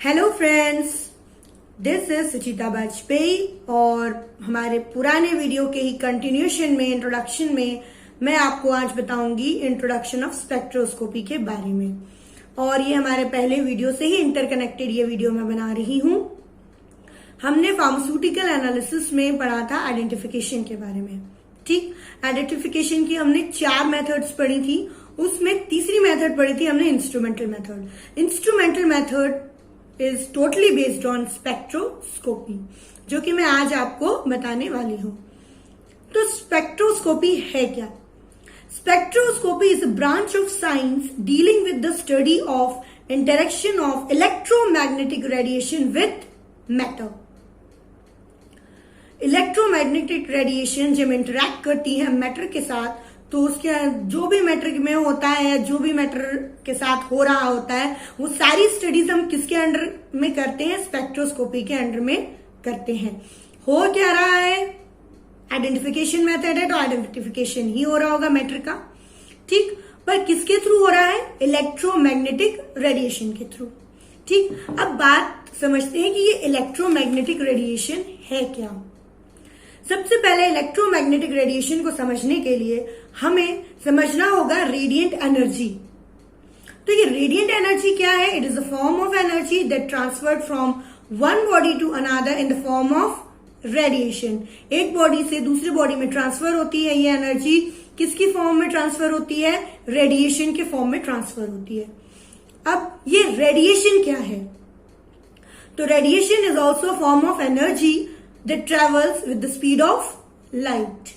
Hello friends, this is सुचिता वाजपेयी और हमारे पुराने वीडियो के ही कंटिन्यूशन में इंट्रोडक्शन में मैं आपको आज बताऊंगी इंट्रोडक्शन ऑफ स्पेक्ट्रोस्कोपी के बारे में। और ये हमारे पहले वीडियो से ही इंटरकनेक्टेड ये वीडियो मैं बना रही हूं। हमने फार्मास्यूटिकल एनालिसिस में पढ़ा था आइडेंटिफिकेशन के बारे में। ठीक, आइडेंटिफिकेशन की हमने 4 मेथड्स पढ़ी थी, उसमें तीसरी मेथड पढ़ी थी हमने instrumental method. Instrumental method is totally based on spectroscopy, जो कि मैं आज आपको बताने वाली हूं। तो स्पेक्ट्रोस्कोपी है क्या? Spectroscopy is a branch of science dealing with the study of interaction of electromagnetic radiation with matter. Electromagnetic radiation जब इंटरैक्ट करती है मैटर के साथ, तो उसके जो भी मैटर में होता है या जो भी मैटर के साथ हो रहा होता है, वो सारी स्टडीज हम किसके अंडर में करते हैं? स्पेक्ट्रोस्कोपी के अंडर में करते हैं। हो क्या रहा है? आइडेंटिफिकेशन मेथड है, तो आइडेंटिफिकेशन ही हो रहा होगा मैटर का। ठीक, पर किसके थ्रू हो रहा है? इलेक्ट्रोमैग्नेटिक रेडिएशन के थ्रू। ठीक, अब बात समझते हैं कि ये इलेक्ट्रोमैग्नेटिक रेडिएशन है क्या। सबसे पहले इलेक्ट्रोमैग्नेटिक रेडिएशन को समझने के लिए हमें समझना होगा रेडिएंट एनर्जी। तो ये रेडिएंट एनर्जी क्या है? It is a form of energy that transferred from one body to another in the form of radiation. एक बॉडी से दूसरी बॉडी में ट्रांसफर होती है। ये एनर्जी किसकी फॉर्म में ट्रांसफर होती है? रेडिएशन के फॉर्म में ट्रांसफर होती है। अब ये रेडिएशन क्या है? तो radiation is also form of energy that travels with the speed of light।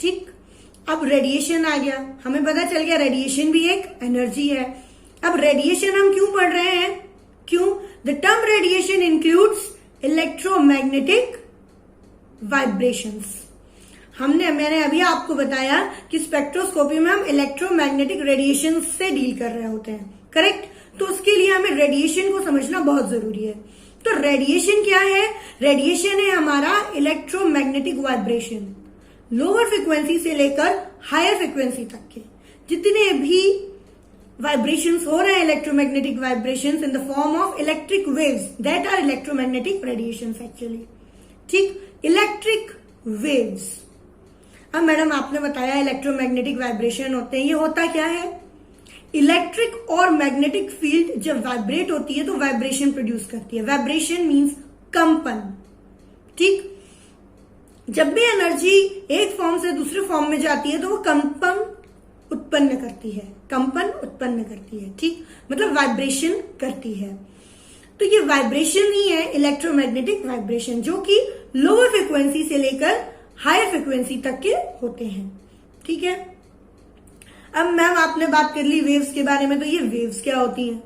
ठीक, अब रेडिएशन आ गया, हमें पता चल गया रेडिएशन भी एक एनर्जी है। अब रेडिएशन हम क्यों पढ़ रहे हैं? क्यों? The term radiation includes electromagnetic vibrations. मैंने अभी आपको बताया कि स्पेक्ट्रोस्कोपी में हम इलेक्ट्रोमैग्नेटिक रेडिएशन से डील कर रहे होते हैं, करेक्ट? तो उसके लिए हमें रेडिएशन को समझना बहुत जरूरी है। तो रेडिएशन क्या है? रेडिएशन है हमारा इलेक्ट्रोमैग्नेटिक वाइब्रेशन। लोअर फ्रीक्वेंसी से लेकर हायर फ्रीक्वेंसी तक के जितने भी वाइब्रेशंस हो रहे हैं, electromagnetic vibrations in the form of electric waves, that are electromagnetic radiations actually. ठीक, इलेक्ट्रिक वेव्स। अब मैडम आपने बताया इलेक्ट्रोमैग्नेटिक वाइब्रेशन होते हैं, ये होता क्या है? इलेक्ट्रिक और मैग्नेटिक फील्ड जब वाइब्रेट होती है तो वाइब्रेशन प्रोड्यूस करती है। वाइब्रेशन मींस कंपन। ठीक, जब भी एनर्जी एक फॉर्म से दूसरे फॉर्म में जाती है तो वो कंपन उत्पन्न करती है। कंपन उत्पन्न करती है। ठीक, मतलब वाइब्रेशन करती है। तो ये वाइब्रेशन ही है इलेक्ट्रोमैग्नेटिक वाइब्रेशन, जो कि लोअर फ्रीक्वेंसी से लेकर हायर फ्रीक्वेंसी तक के होते हैं। ठीक है, अब मैम आपने बात कर ली वेव्स के बारे में, तो ये वेव्स क्या होती हैं?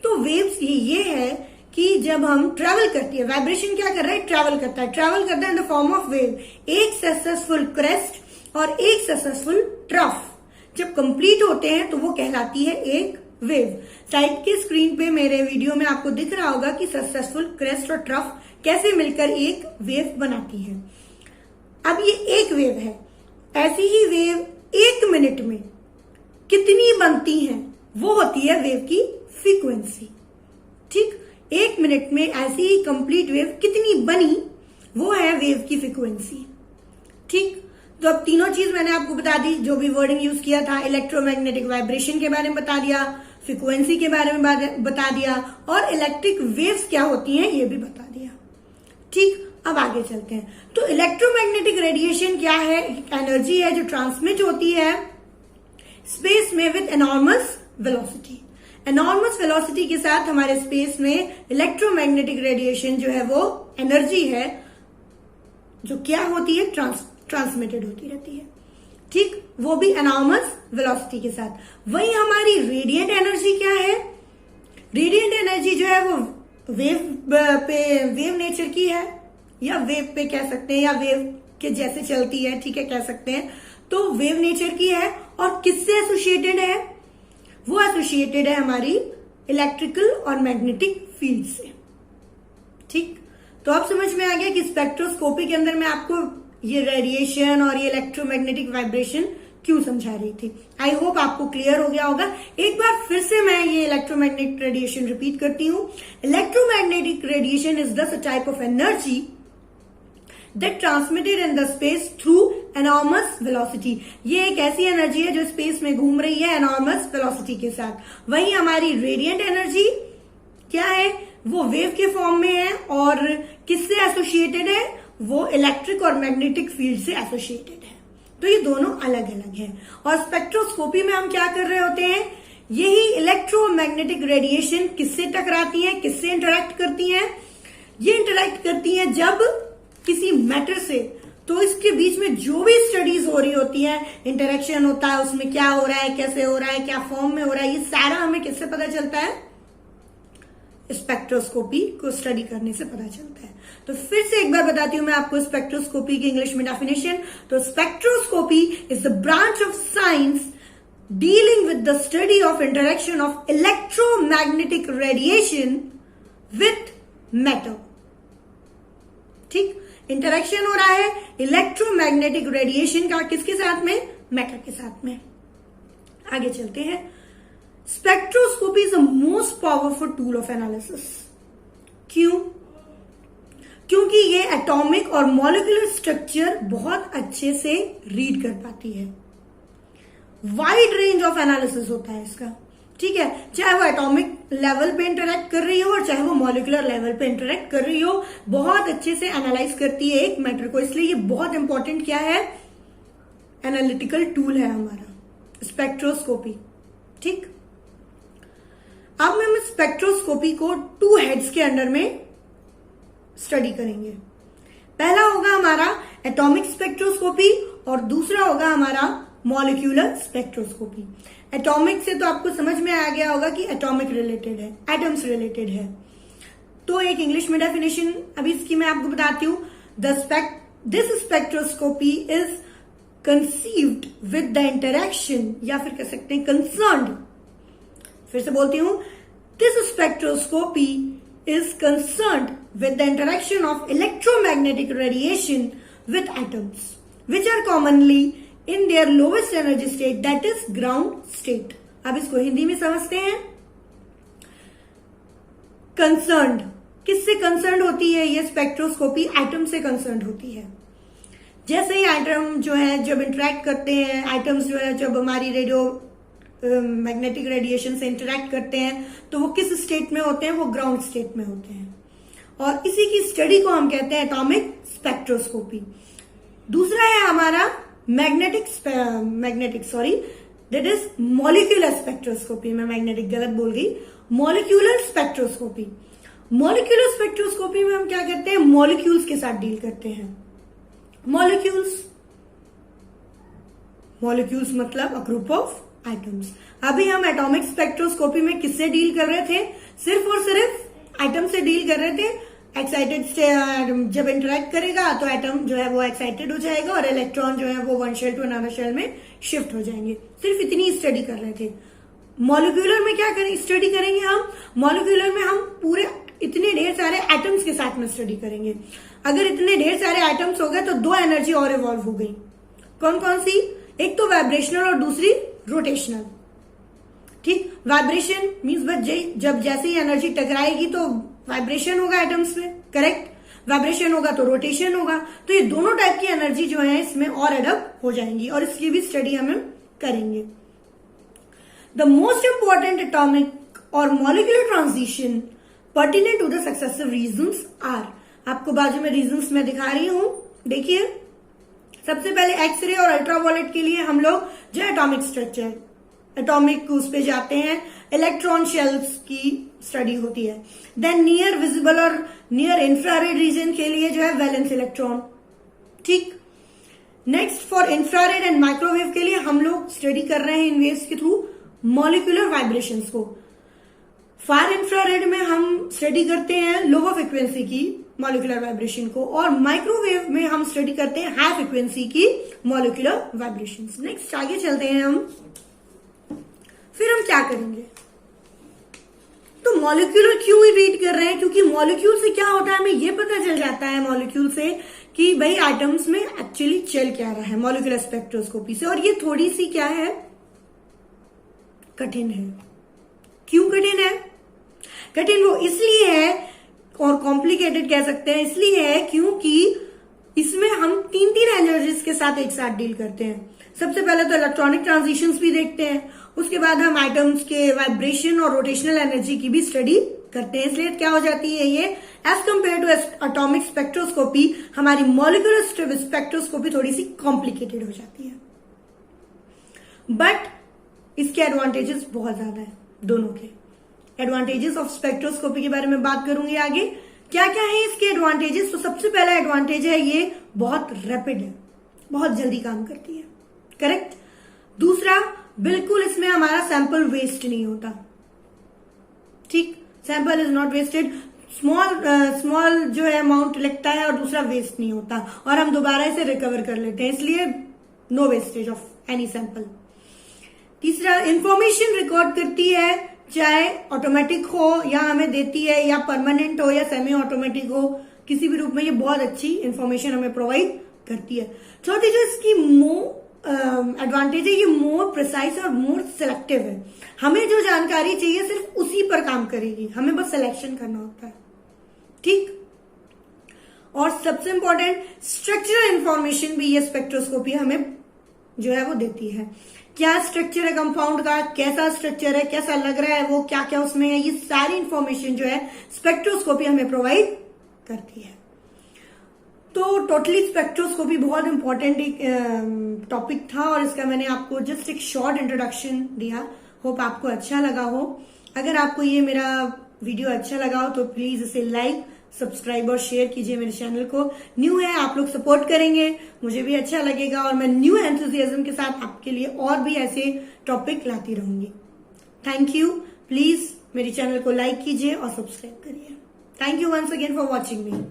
तो वेव्स ये है कि जब हम ट्रैवल करती है, वाइब्रेशन क्या कर रहा है? ट्रैवल करता है। ट्रैवल करता है इन द फॉर्म ऑफ वेव। एक सक्सेसफुल क्रेस्ट और एक सक्सेसफुल ट्रफ जब कंप्लीट होते हैं तो वो कहलाती है एक वेव। साइड के स्क्रीन पे मेरे वीडियो में आपको दिख रहा होगा कि सक्सेसफुल क्रेस्ट और ट्रफ कैसे मिलकर एक वेव बनाती है। अब ये एक वेव है। ऐसी ही वेव 1 मिनट में कितनी बनती हैं, वो होती है वेव की फ्रीक्वेंसी। ठीक, 1 मिनट में ऐसी ही कंप्लीट वेव कितनी बनी, वो है वेव की फ्रीक्वेंसी। ठीक, तो अब तीनों चीज मैंने आपको बता दी, जो भी वर्डिंग यूज किया था। इलेक्ट्रोमैग्नेटिक वाइब्रेशन के बारे में बता दिया, फ्रीक्वेंसी के बारे में बता दिया, और इलेक्ट्रिक वेव्स क्या होती हैं ये भी बता दिया। ठीक, अब आगे चलते हैं। तो इलेक्ट्रोमैग्नेटिक रेडिएशन क्या है? एनर्जी है जो ट्रांसमिट होती है स्पेस में with enormous velocity. Enormous velocity के साथ हमारे स्पेस में इलेक्ट्रोमैग्नेटिक रेडिएशन जो है वो एनर्जी है जो क्या होती है? ट्रांसमिटेड होती रहती है। ठीक, वो भी एनॉर्मस वेलोसिटी के साथ। वही हमारी रेडिएंट एनर्जी क्या है? रेडिएंट एनर्जी जो है वो वेव नेचर की है, या वेव पे कह सकते हैं, या वेव के जैसे चलती है। ठीक है, कह सकते हैं। तो वेव नेचर की है और किससे एसोसिएटेड है? वो एसोसिएटेड है हमारी इलेक्ट्रिकल और मैग्नेटिक फील्ड से। ठीक, तो अब समझ में आ गया कि स्पेक्ट्रोस्कोपी के अंदर मैं आपको ये रेडिएशन और ये इलेक्ट्रोमैग्नेटिक वाइब्रेशन क्यों समझा रही थी। आई होप आपको क्लियर हो गया होगा। एक बार फिर से मैं ये इलेक्ट्रोमैग्नेटिक रेडिएशन रिपीट करती हूँ। Electromagnetic radiation is the type of energy that transmitted in the space through enormous velocity। ये एक ऐसी एनर्जी है जो स्पेस में घूम रही है enormous velocity के साथ। वहीं हमारी रेडिएंट एनर्जी क्या है, वो वेव के फॉर्म में है और किससे एसोसिएटेड है, वो इलेक्ट्रिक और मैग्नेटिक फील्ड से एसोसिएटेड है। तो ये दोनों अलग अलग है। और स्पेक्ट्रोस्कोपी में हम क्या कर रहे होते हैं, यही इलेक्ट्रोमैग्नेटिक रेडिएशन किससे टकराती है, किससे इंटरेक्ट करती है। ये इंटरेक्ट करती है जब किसी मैटर से, तो इसके बीच में जो भी स्टडीज हो रही होती है, इंटरेक्शन होता है, उसमें क्या हो रहा है, कैसे हो रहा है, क्या फॉर्म में हो रहा है, ये सारा हमें किससे पता चलता है, स्पेक्ट्रोस्कोपी को स्टडी करने से पता चलता है। तो फिर से एक बार बताती हूं मैं आपको स्पेक्ट्रोस्कोपी की इंग्लिश में डेफिनेशन। तो spectroscopy is the branch of science dealing with the study of interaction of electromagnetic radiation with matter. ठीक, इंटरेक्शन हो रहा है इलेक्ट्रोमैग्नेटिक रेडिएशन का किसके साथ में, मैटर के साथ में। आगे चलते हैं। Spectroscopy is the most powerful tool of analysis. क्यों? क्योंकि ये एटॉमिक और मॉलिक्यूलर स्ट्रक्चर बहुत अच्छे से रीड कर पाती है। वाइड रेंज ऑफ एनालिसिस होता है इसका, ठीक है, चाहे वो एटॉमिक लेवल पे इंटरेक्ट कर रही हो और चाहे वो मॉलिक्यूलर लेवल पे इंटरेक्ट कर रही हो, बहुत अच्छे से एनालाइज करती है एक मैटर को। इसलिए ये बहुत इंपॉर्टेंट क्या है, एनालिटिकल टूल है हमारा स्पेक्ट्रोस्कोपी। ठीक, अब हम स्पेक्ट्रोस्कोपी को 2 हेड्स के अंडर में स्टडी करेंगे। पहला होगा हमारा एटॉमिक स्पेक्ट्रोस्कोपी और दूसरा होगा हमारा मॉलिक्यूलर स्पेक्ट्रोस्कोपी। एटॉमिक से तो आपको समझ में आ गया होगा कि एटॉमिक रिलेटेड है, एटम्स रिलेटेड है। तो एक इंग्लिश में डेफिनेशन अभी इसकी मैं आपको बताती हूँ। This spectroscopy is conceived with the interaction, या फिर कह सकते हैं कंसर्न्ड। फिर से बोलती हूं, this spectroscopy is concerned with the interaction of electromagnetic radiation with atoms which are commonly in their lowest energy state, that is ground state। अब इसको हिंदी में समझते हैं। कंसर्न्ड, किससे कंसर्न्ड होती है ये स्पेक्ट्रोस्कोपी, एटम से कंसर्न्ड होती है। जैसे ही एटम जो है जब इंटरेक्ट करते हैं, एटम्स जो है जब हमारी रेडियो मैग्नेटिक रेडिएशन से इंटरेक्ट करते हैं, तो वो किस स्टेट में होते हैं, वो ग्राउंड स्टेट में होते हैं। और इसी की स्टडी को हम कहते हैं एटॉमिक स्पेक्ट्रोस्कोपी। दूसरा है हमारा magnetic sorry that is molecular spectroscopy. मैं मैग्नेटिक गलत बोल गई, मॉलिक्यूलर स्पेक्ट्रोस्कोपी। मॉलिक्यूलर स्पेक्ट्रोस्कोपी में हम क्या करते हैं, मॉलिक्यूल्स के साथ डील करते हैं। मॉलिक्यूल्स मतलब अ ग्रुप ऑफ एटम्स। अभी हम एटॉमिक स्पेक्ट्रोस्कोपी में किससे डील कर रहे थे, सिर्फ और सिर्फ एटम से डील कर रहे थे। एक्साइटेड जब इंटरेक्ट करेगा तो एटम जो है वो एक्साइटेड हो जाएगा और इलेक्ट्रॉन जो है वो one shell to another shell में शिफ्ट हो जाएंगे। सिर्फ इतनी स्टडी कर रहे थे। मॉलिक्यूलर में क्या स्टडी करेंगे हम, मॉलिक्यूलर में हम पूरे इतने ढेर सारे एटम्स के साथ में स्टडी करेंगे। अगर इतने ढेर सारे एटम्स हो गए तो 2 एनर्जी और इवॉल्व हो गई। कौन कौन सी, एक तो वाइब्रेशनल और दूसरी रोटेशनल। ठीक, वाइब्रेशन मीन्स जब जैसे ही एनर्जी टकराएगी तो वाइब्रेशन होगा एटम्स में, करेक्ट। वाइब्रेशन होगा तो रोटेशन होगा। तो ये दोनों टाइप की एनर्जी जो है इसमें और एडअप हो जाएंगी और इसकी भी स्टडी हम करेंगे। द मोस्ट इंपॉर्टेंट एटॉमिक और molecular transition pertinent to the successive regions are. आपको बाजू में रीजंस मैं दिखा रही हूं, देखिए। सबसे पहले एक्सरे और अल्ट्रावायलेट के लिए हम लोग जो एटॉमिक स्ट्रक्चर, एटॉमिक उस पे जाते हैं, इलेक्ट्रॉन शेल्स की स्टडी होती है। देन नियर विजिबल और नियर इंफ्रारेड रीजन के लिए जो है वैलेंस इलेक्ट्रॉन। ठीक, next for infrared and microwave के लिए हम लोग स्टडी कर रहे हैं इन वेव्स के थ्रू मॉलिक्यूलर वाइब्रेशंस को। फार इंफ्रारेड में हम स्टडी करते हैं लोअर फ्रिक्वेंसी की मॉलिक्यूलर वाइब्रेशन को और माइक्रोवेव में हम स्टडी करते हैं हाई फ्रिक्वेंसी की मॉलिक्यूलर वाइब्रेशंस। नेक्स्ट आगे चलते हैं हम। फिर हम क्या करेंगे, तो मॉलिक्यूलर क्यों रीड कर रहे हैं? क्योंकि मॉलिक्यूल से क्या होता है हमें ये पता चल जाता है मॉलिक्यूल से कि भाई एटम्स में एक्चुअली चल क्या रहा है मॉलिक्यूलर स्पेक्ट्रोस्कोपी से। और ये थोड़ी सी क्या है, कठिन है। क्यों कठिन है? कठिन वो इसलिए है और कॉम्प्लिकेटेड कह सकते हैं इसलिए है क्योंकि इसमें हम तीन एनर्जीज के साथ एक साथ डील करते हैं। सबसे पहले तो इलेक्ट्रॉनिक ट्रांजिशंस भी देखते हैं, उसके बाद हम एटम्स के वाइब्रेशन और रोटेशनल एनर्जी की भी स्टडी करते हैं। इसलिए क्या हो जाती है ये, as compare to atomic spectroscopy हमारी मॉलिक्यूलर स्पेक्ट्रोस्कोपी थोड़ी सी कॉम्प्लिकेटेड हो जाती है। बट इसके एडवांटेजेस बहुत ज्यादा है, दोनों के एडवांटेजेस ऑफ स्पेक्ट्रोस्कोपी के बारे में बात करूंगी आगे। क्या क्या है इसके एडवांटेजेस? तो सबसे पहला एडवांटेज है ये बहुत रैपिड है, बहुत जल्दी काम करती है, करेक्ट। दूसरा, बिल्कुल इसमें हमारा सैंपल वेस्ट नहीं होता, ठीक, sample is not wasted. Small जो है अमाउंट लगता है और दूसरा वेस्ट नहीं होता और हम दोबारा इसे रिकवर कर लेते हैं, इसलिए no wastage of any sample. तीसरा, इंफॉर्मेशन रिकॉर्ड करती है, चाहे ऑटोमेटिक हो या हमें देती है, या परमानेंट हो या सेमी ऑटोमेटिक हो, किसी भी रूप में ये बहुत अच्छी इंफॉर्मेशन हमें प्रोवाइड करती है। चौथी जो इसकी एडवांटेज है, ये मोर प्रिसाइज और मोर सिलेक्टिव है। हमें जो जानकारी चाहिए सिर्फ उसी पर काम करेगी, हमें बस सिलेक्शन करना होता है, ठीक। और सबसे इंपॉर्टेंट, स्ट्रक्चरल इंफॉर्मेशन भी ये स्पेक्ट्रोस्कोपी हमें जो है वो देती है। क्या स्ट्रक्चर है कंपाउंड का, कैसा स्ट्रक्चर है, कैसा लग रहा है वो, क्या क्या उसमें है, ये सारी इंफॉर्मेशन जो है स्पेक्ट्रोस्कोपी हमें प्रोवाइड करती है। तो टोटली स्पेक्ट्रोस्कोपी बहुत इंपॉर्टेंट एक टॉपिक था और इसका मैंने आपको जस्ट एक शॉर्ट इंट्रोडक्शन दिया। होप आपको अच्छा लगा हो। अगर आपको ये मेरा वीडियो अच्छा लगा हो तो प्लीज इसे लाइक, सब्सक्राइब और शेयर कीजिए मेरे चैनल को। न्यू है, आप लोग सपोर्ट करेंगे, मुझे भी अच्छा लगेगा और मैं न्यू एंथुसियाज्म के साथ आपके लिए और भी ऐसे टॉपिक लाती रहूंगी। Thank you. प्लीज मेरे चैनल को लाइक कीजिए और सब्सक्राइब करिए। Thank you once again for watching me.